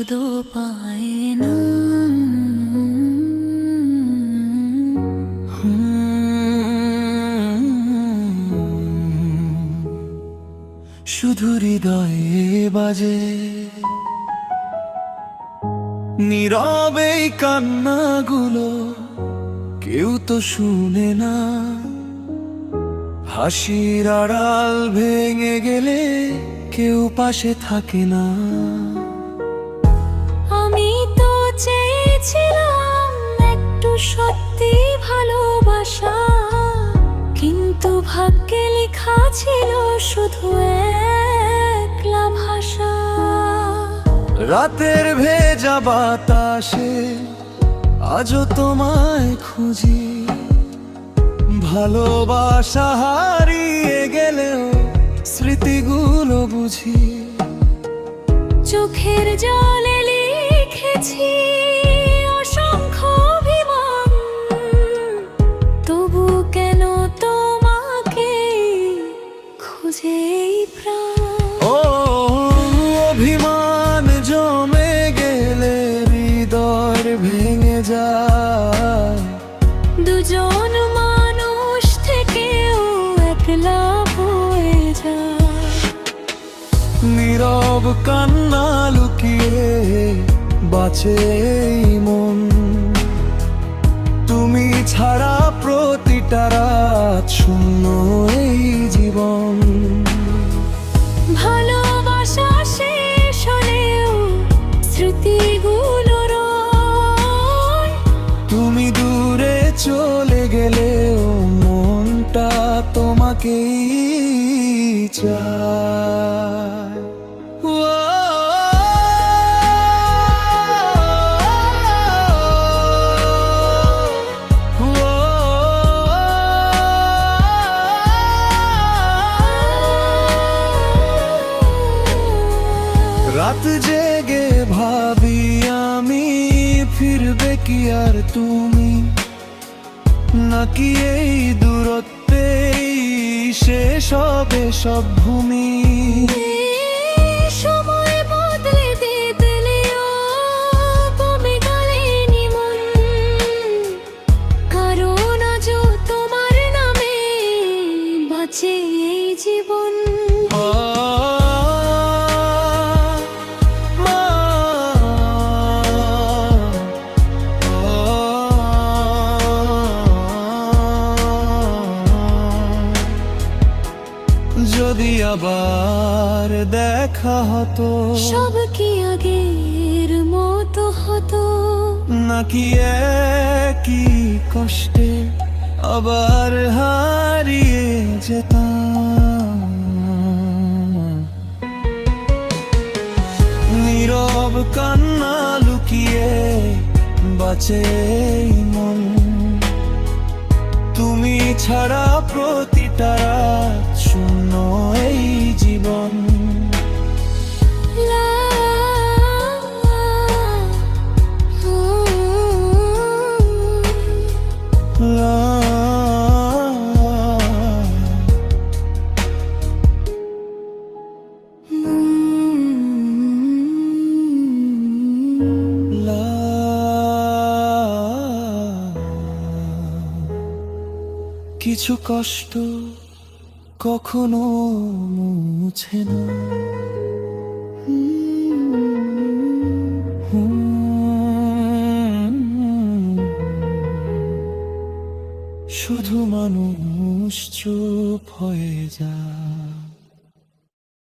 শব্দ পায় না। শুধু হৃদয়ে বাজে নীরবে এই কান্নাগুলো, কেউ তো শুনে না। হাসির আড়াল ভেঙে গেলে কেউ পাশে থাকে না। আমি তো চেয়েছিলাম একটু সত্যি ভালোবাসা, কিন্তু ভাগ্যে লেখা ছিল শুধু একলা ভাষা। রাতের ভেজা বাতাসে আজও তোমায় খুঁজি, ভালোবাসা হারিয়ে গেলেও স্মৃতিগুলো বুঝি। চোখের জলে লিখেছি অসংখ্য অভিমান, তবু কেন তোমাকে খুঁজে এই প্রাণ। ও অভিমান জমে গেলে হৃদয় ভেঙে যায়। দুজন মানুষ থেকেও একলা হয়ে যায়। নীরব কান্না লুকিয়ে বাঁচে এই মন, তুমি ছাড়া প্রতিটা রাত শূন্য এই জীবন। ভালোবাসা শেষ হলেও স্মৃতিগুলো রয়। তুমি দূরে চলে গেলেও মনটা তোমাকেই চায়। রাত জেগে ভাবি আমি, ফিরবে কি আর তুমি, নাকি এই দূরত্বেই শেষ হবে সব ভূমি। সময় বদলে দিলেও কমে গেলেনি মন, কারণ আজও তোমার নামে বাঁচে এই জীবন। যদি আবার দেখা হতো, সব কি আগের মতো হতো, নাকি একই কষ্টে আবার হারিয়ে যেতাম। নীরব কান্না লুকিয়ে বাঁচে এই মন, তুমি ছাড়া প্রতিটা রাত শূন্য এই জীবন। লা লা লা কিছু কষ্ট কখনো মুছে না। শুধু মানুষ চুপ হয়ে যায়।